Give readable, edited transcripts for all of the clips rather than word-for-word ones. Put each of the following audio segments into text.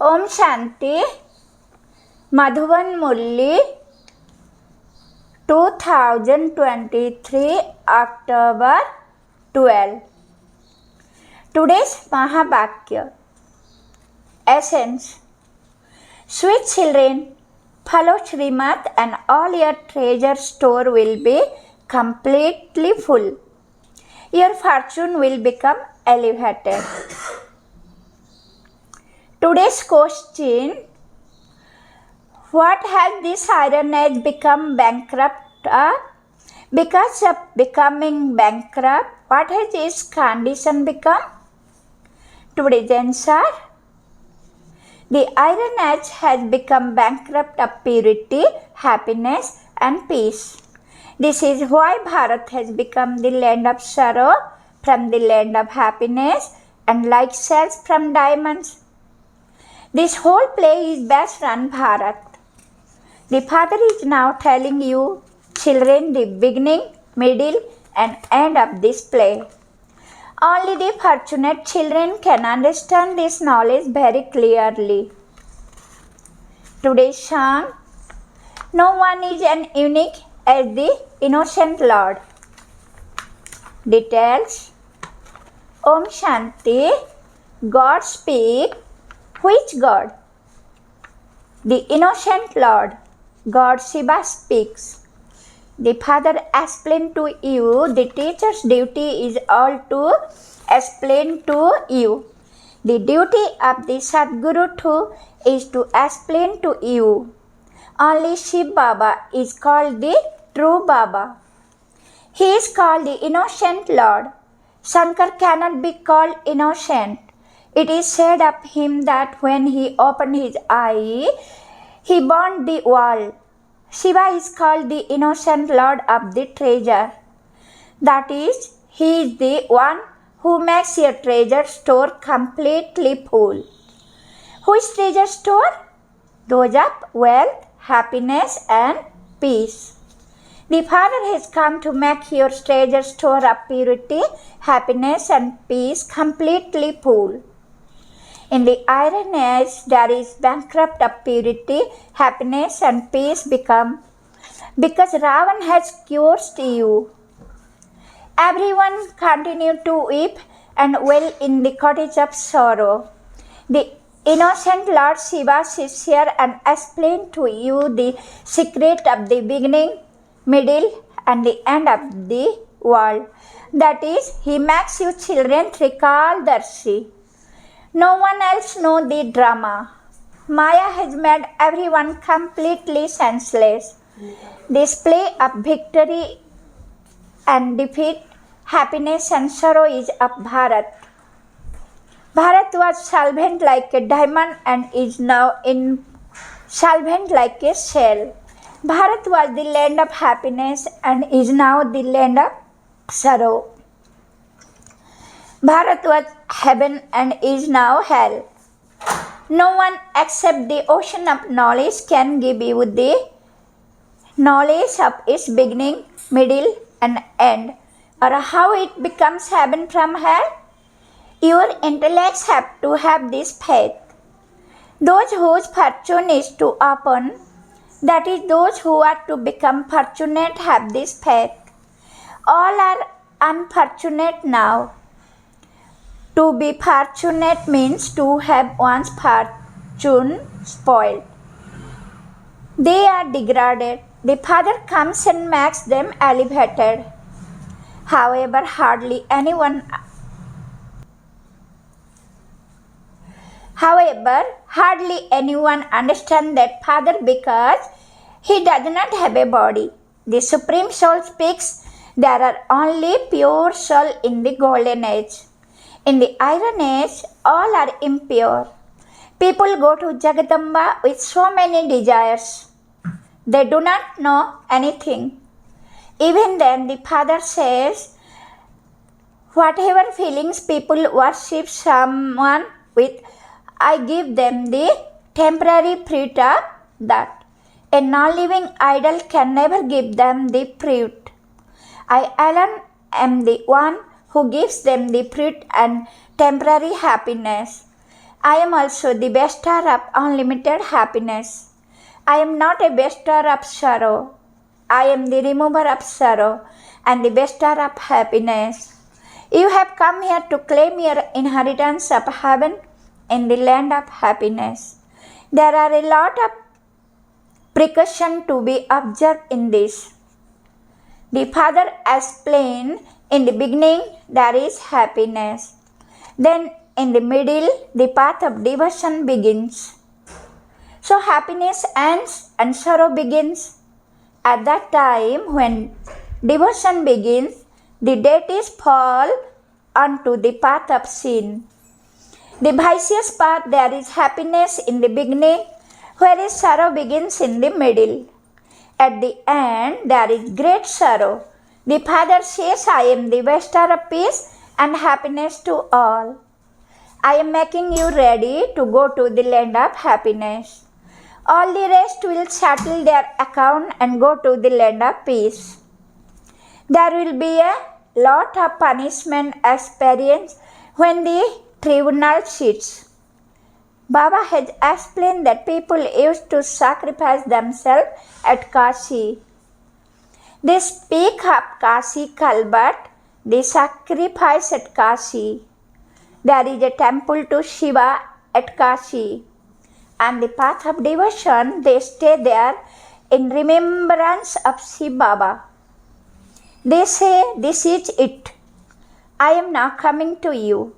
Om Shanti. Madhuban Murli, 2023 October 12. Today's Mahabhakya. Essence. Sweet children, follow Srimad and all your treasure store will be completely full. Your fortune will become elevated. Today's question. What has this iron age become bankrupt? Because of becoming bankrupt, what has its condition become? Today's answer. The iron age has become bankrupt of purity, happiness and peace. This is why Bharat has become the land of sorrow from the land of happiness and like shells from diamonds. This whole play is based on Bharat. The Father is now telling you, children, the beginning, middle and end of this play. Only the fortunate children can understand this knowledge very clearly. Today's song. No one is as unique as the innocent Lord. Details. Om Shanti. God speak. Which God? The innocent Lord. God Shiva speaks. The Father explained to you, the teacher's duty is all to explain to you. The duty of the Sadguru too is to explain to you. Only Shiv Baba is called the true Baba. He is called the innocent Lord. Shankar cannot be called innocent. It is said of him that when he opened his eye, he burned the world. Shiva is called the innocent Lord of the treasure. That is, he is the one who makes your treasure store completely full. Which treasure store? Those of wealth, happiness and peace. The Father has come to make your treasure store of purity, happiness and peace completely full. In the iron age, there is bankrupt of purity, happiness and peace because Ravan has cursed you. Everyone continued to weep and wail in the cottage of sorrow. The innocent Lord Shiva is here and explained to you the secret of the beginning, middle and the end of the world. That is, he makes you children Trikaldarshi. No one else knows the drama. Maya has made everyone completely senseless. This play of victory and defeat, happiness and sorrow is of Bharat. Bharat was solvent like a diamond and is now insolvent like a shell. Bharat was the land of happiness and is now the land of sorrow. Bharat was heaven and is now hell. No one except the ocean of knowledge can give you the knowledge of its beginning, middle and end, or how it becomes heaven from hell. Your intellects have to have this faith. Those whose fortune is to open, that is, those who are to become fortunate, have this faith. All are unfortunate now. To be fortunate means to have one's fortune spoiled. They are degraded. The Father comes and makes them elevated. However, hardly anyone understands that Father because he does not have a body. The Supreme Soul speaks, there are only pure soul in the golden age. In the iron age, all are impure. People go to Jagadamba with so many desires. They do not know anything. Even then, the Father says, whatever feelings people worship someone with, I give them the temporary fruit of that. A non-living idol can never give them the fruit. I alone am the one who gives them the fruit and temporary happiness. I am also the bestower of unlimited happiness. I am not a bestower of sorrow. I am the remover of sorrow and the bestower of happiness. You have come here to claim your inheritance of heaven in the land of happiness. There are a lot of precautions to be observed in this. The Father explained, in the beginning there is happiness. Then in the middle the path of devotion begins. So happiness ends and sorrow begins. At that time when devotion begins, the deities fall onto the path of sin. The vicious path, there is happiness in the beginning, whereas sorrow begins in the middle. At the end, there is great sorrow. The Father says, I am the bestower of peace and happiness to all. I am making you ready to go to the land of happiness. All the rest will settle their account and go to the land of peace. There will be a lot of punishment experienced when the tribunal sits. Baba has explained that people used to sacrifice themselves at Kashi. They speak of Kashi Kalbat, they sacrifice at Kashi. There is a temple to Shiva at Kashi. And the path of devotion, they stay there in remembrance of Shiva Baba. They say, this is it. I am now coming to you.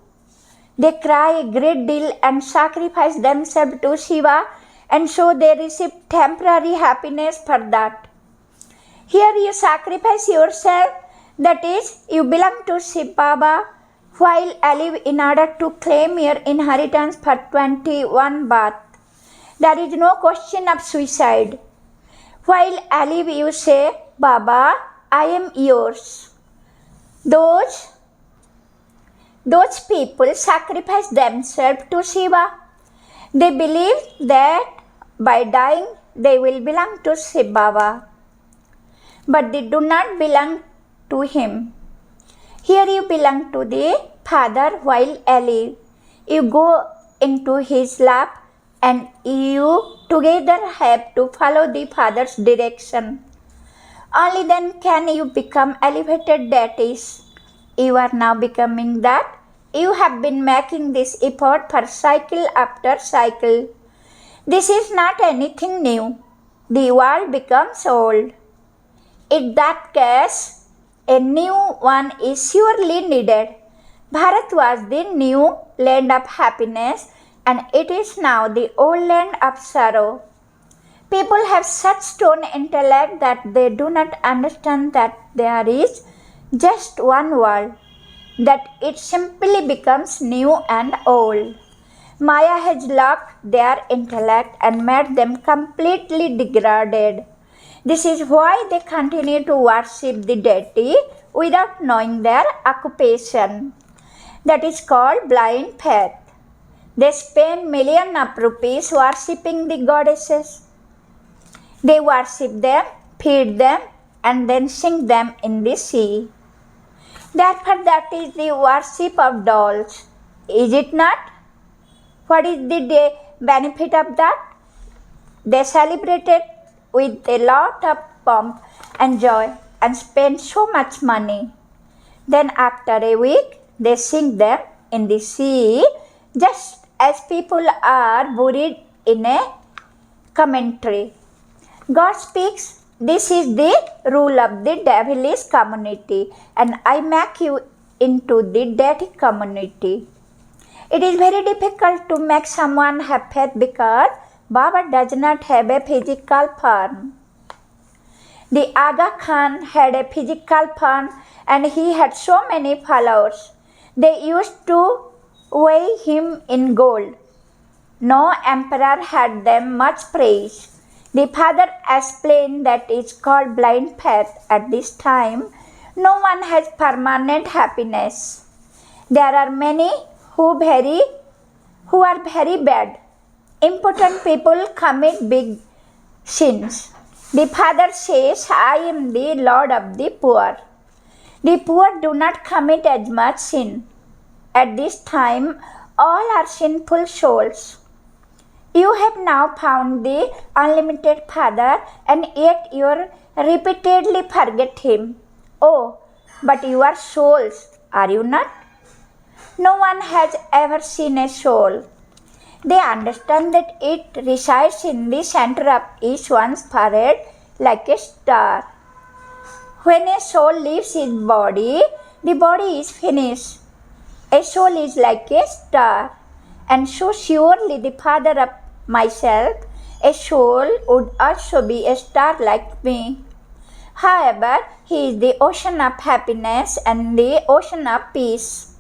They cry a great deal and sacrifice themselves to Shiva, and so they receive temporary happiness for that. Here you sacrifice yourself, that is, you belong to Shiva Baba, while alive in order to claim your inheritance for 21 births. There is no question of suicide. While alive you say, Baba, I am yours. Those people sacrifice themselves to Shiva. They believe that by dying they will belong to Shiva Baba. But they do not belong to him. Here you belong to the Father while alive. You go into his lap and you together have to follow the Father's direction. Only then can you become elevated deities. You are now becoming that. You have been making this effort for cycle after cycle. This is not anything new. The world becomes old. In that case, a new one is surely needed. Bharat was the new land of happiness, and it is now the old land of sorrow. People have such stone intellect that they do not understand that there is just one world, that it simply becomes new and old. Maya has locked their intellect and made them completely degraded. This is why they continue to worship the deity without knowing their occupation. That is called blind faith. They spend millions of rupees worshipping the goddesses. They worship them, feed them, and then sink them in the sea. Therefore, that is the worship of dolls, is it not? What is the benefit of that? They celebrate it with a lot of pomp and joy and spend so much money. Then after a week, they sink them in the sea, just as people are buried in a cemetery. God speaks, this is the rule of the devilish community, and I make you into the deity community. It is very difficult to make someone have faith because Baba does not have a physical form. The Aga Khan had a physical form and he had so many followers. They used to weigh him in gold. No emperor had them much praise. The Father explained that it's called blind faith. At this time, no one has permanent happiness. There are many who are very bad. Important people commit big sins. The Father says, I am the Lord of the poor. The poor do not commit as much sin. At this time, all are sinful souls. You have now found the unlimited Father, and yet you repeatedly forget Him. Oh, but you are souls, are you not? No one has ever seen a soul. They understand that it resides in the center of each one's forehead like a star. When a soul leaves his body, the body is finished. A soul is like a star, and so surely the Father of myself, a soul, would also be a star like me. However, He is the ocean of happiness and the ocean of peace.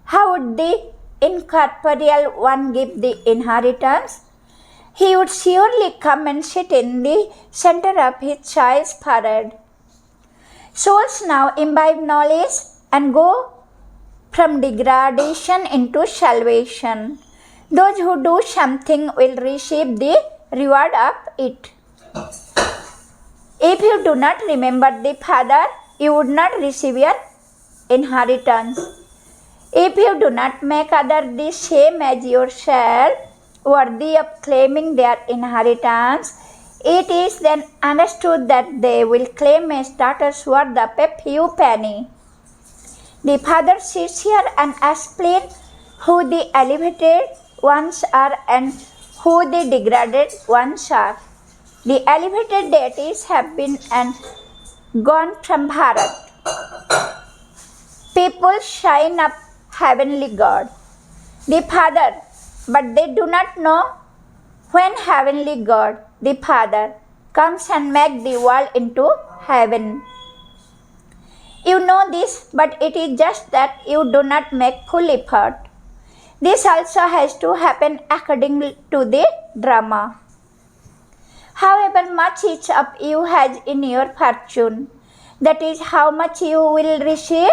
How would the incorporeal one give the inheritance? He would surely come and sit in the center of his child's forehead. Souls now imbibe knowledge and go from degradation into salvation. Those who do something will receive the reward of it. If you do not remember the Father, you would not receive your inheritance. If you do not make others the same as yourself, worthy of claiming their inheritance, it is then understood that they will claim a status worth of a few pennies. The Father sits here and explains who the elevated ones are and who the degraded ones are. The elevated deities have been and gone from Bharat. People shine up heavenly God, the Father, but they do not know when heavenly God, the Father, comes and makes the world into heaven. You know this, but it is just that you do not make full effort. This also has to happen according to the drama. However much each of you has in your fortune, that is how much you will receive.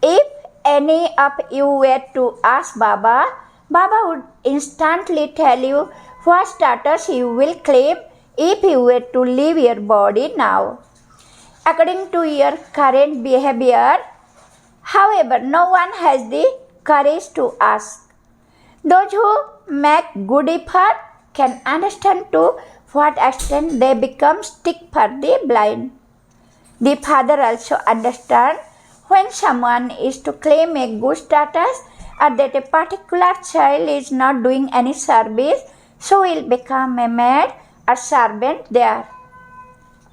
If any of you were to ask Baba, Baba would instantly tell you what status you will claim if you were to leave your body now, according to your current behavior. However, no one has the courage to ask. Those who make good effort can understand to what extent they become stick for the blind. The Father also understands when someone is to claim a good status or that a particular child is not doing any service, so will become a maid or servant there.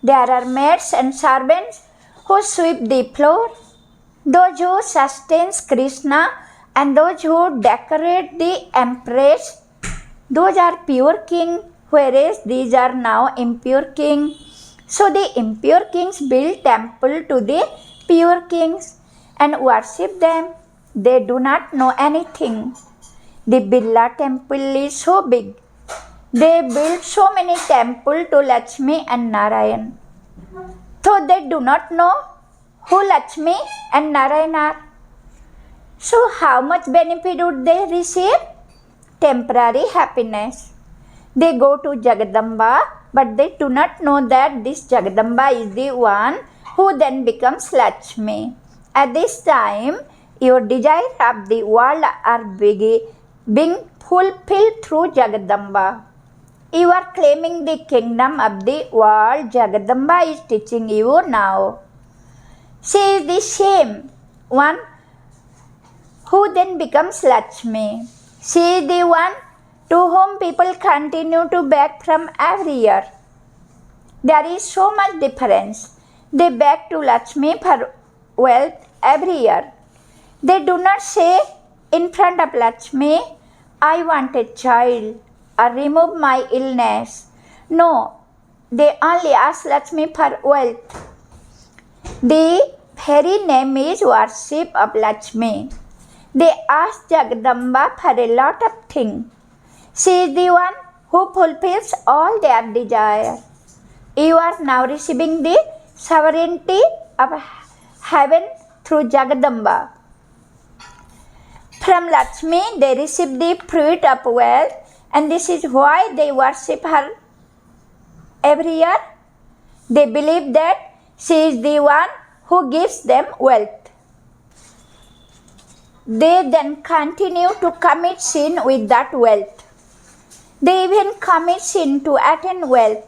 There are maids and servants who sweep the floor, those who sustain Krishna, and those who decorate the empress. Those are pure kings, whereas these are now impure kings. So the impure kings build temple to the pure kings and worship them. They do not know anything. The Birla temple is so big. They build so many temples to Lakshmi and Narayan. So they do not know who Lakshmi and Narayan are. So how much benefit would they receive? Temporary happiness. They go to Jagadamba, but they do not know that this Jagadamba is the one who then becomes Lakshmi. At this time, your desire of the world are being fulfilled through Jagadamba. You are claiming the kingdom of the world. Jagadamba is teaching you now. She is the same one who then becomes Lakshmi. She is the one to whom people continue to beg from every year. There is so much difference. They beg to Lakshmi for wealth every year. They do not say in front of Lakshmi, I want a child, or remove my illness. No, they only ask Lakshmi for wealth. The very name is worship of Lakshmi. They ask Jagadamba for a lot of things. She is the one who fulfills all their desire. You are now receiving the sovereignty of heaven through Jagadamba. From Lakshmi, they receive the fruit of wealth, and this is why they worship her every year. They believe that she is the one who gives them wealth. They then continue to commit sin with that wealth. They even commit sin to attain wealth.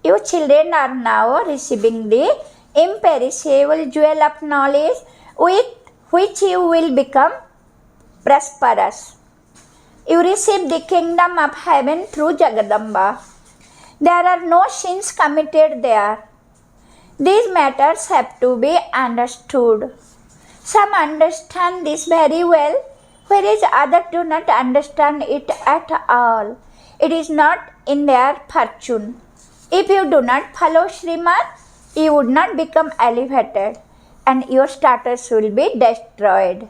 You children are now receiving the imperishable jewel of knowledge with which you will become prosperous. You receive the kingdom of heaven through Jagadamba. There are no sins committed there. These matters have to be understood. Some understand this very well, whereas others do not understand it at all. It is not in their fortune. If you do not follow Srimad, you would not become elevated and your status will be destroyed.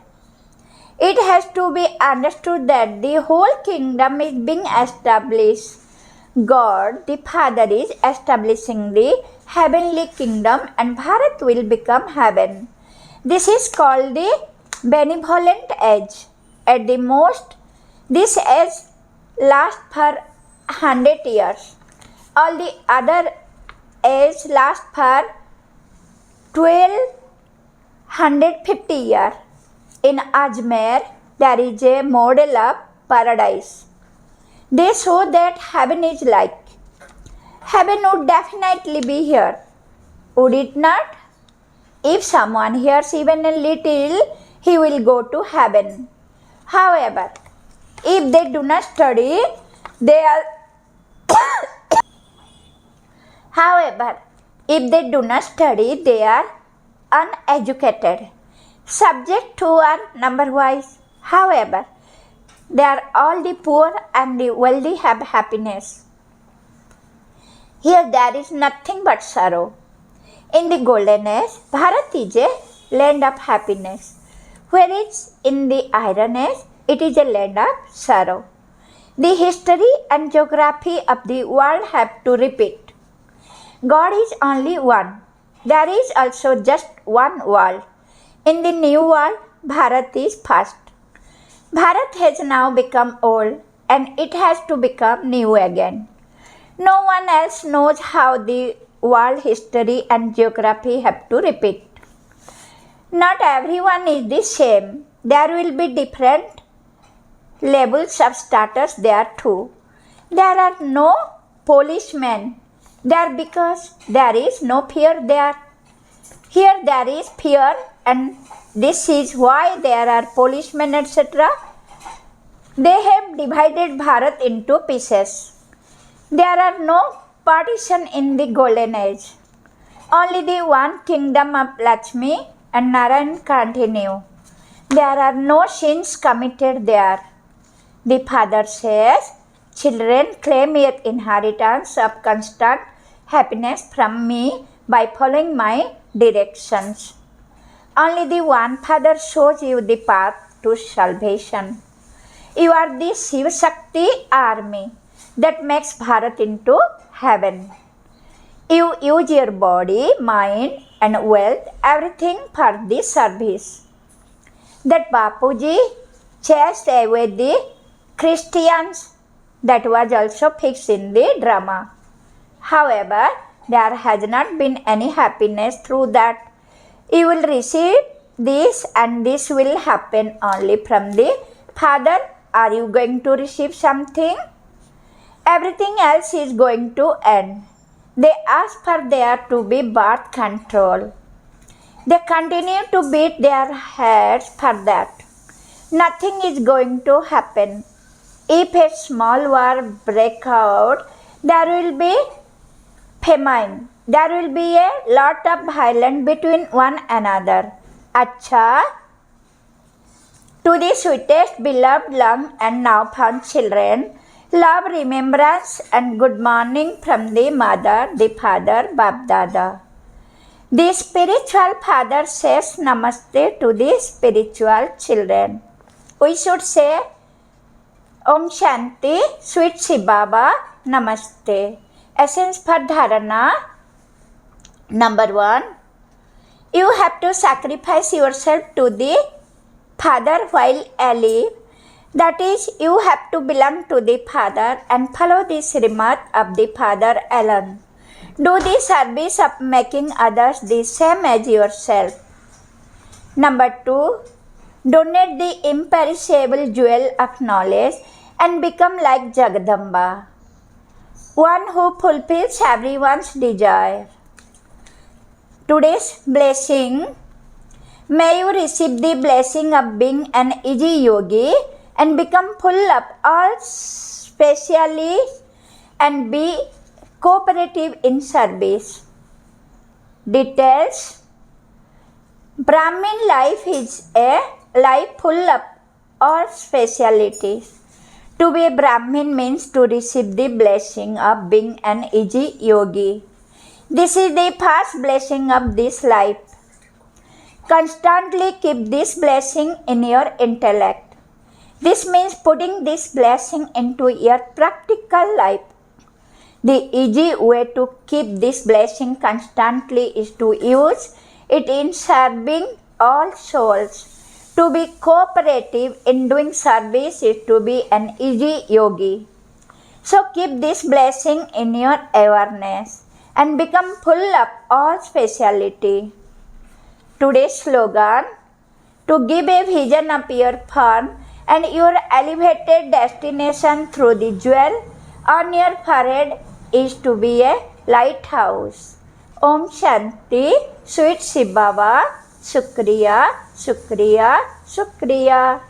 It has to be understood that the whole kingdom is being established. God, the Father, is establishing the heavenly kingdom and Bharat will become heaven. This is called the benevolent age. At the most, this age lasts for 100 years. All the other age lasts for 1250 years. In Ajmer, there is a model of paradise. They show that heaven is like. Heaven would definitely be here, would it not? If someone hears even a little, he will go to heaven. However, if they do not study, they are uneducated, subject to are number-wise. However, they are all the poor and the wealthy have happiness. Here there is nothing but sorrow. In the golden age, Bharat is a land of happiness, whereas in the iron age, it is a land of sorrow. The history and geography of the world have to repeat. God is only one. There is also just one world. In the new world, Bharat is first. Bharat has now become old and it has to become new again. No one else knows how the world history and geography have to repeat. Not everyone is the same. There will be different levels of status there too. There are no policemen there because there is no fear there. Here there is fear and this is why there are policemen, etc. They have divided Bharat into pieces. There are no partition in the golden age. Only the one kingdom of Lakshmi and Narayan continue. There are no sins committed there. The father says, children, claim your inheritance of constant happiness from me by following my directions. Only the one Father shows you the path to salvation. You are the Shiva Shakti army that makes Bharat into heaven. You use your body, mind and wealth, everything for this service. That Bapuji chased away the Christians, that was also fixed in the drama. However, there has not been any happiness through that. You will receive this and this will happen only from the Father. Are you going to receive something? Everything else is going to end. They ask for there to be birth control. They continue to beat their heads for that. Nothing is going to happen. If a small war breaks out, there will be famine. There will be a lot of violence between one another. Acha, to the sweetest, beloved, long and now found children, love, remembrance and good morning from the mother, the father, Bab Dada. The spiritual father says namaste to the spiritual children. We should say Om Shanti, sweet Shiva Baba, namaste. Essence for dharana. Number 1, you have to sacrifice yourself to the Father while alive. That is, you have to belong to the Father and follow the Srimad of the Father alone. Do the service of making others the same as yourself. Number 2, Donate the imperishable jewel of knowledge and become like Jagadamba, one who fulfills everyone's desire. Today's blessing: may you receive the blessing of being an easy yogi and become full of all specially and be cooperative in service. Details: Brahmin life is a life full of all specialities. To be a Brahmin means to receive the blessing of being an easy yogi. This is the first blessing of this life. Constantly keep this blessing in your intellect. This means putting this blessing into your practical life. The easy way to keep this blessing constantly is to use it in serving all souls. To be cooperative in doing service is to be an easy yogi. So keep this blessing in your awareness and become full of all speciality. Today's slogan: to give a vision of your firm and your elevated destination through the jewel on your forehead is to be a lighthouse. Om Shanti. Sweet Shiv Baba. Shukriya, Shukriya, Shukriya.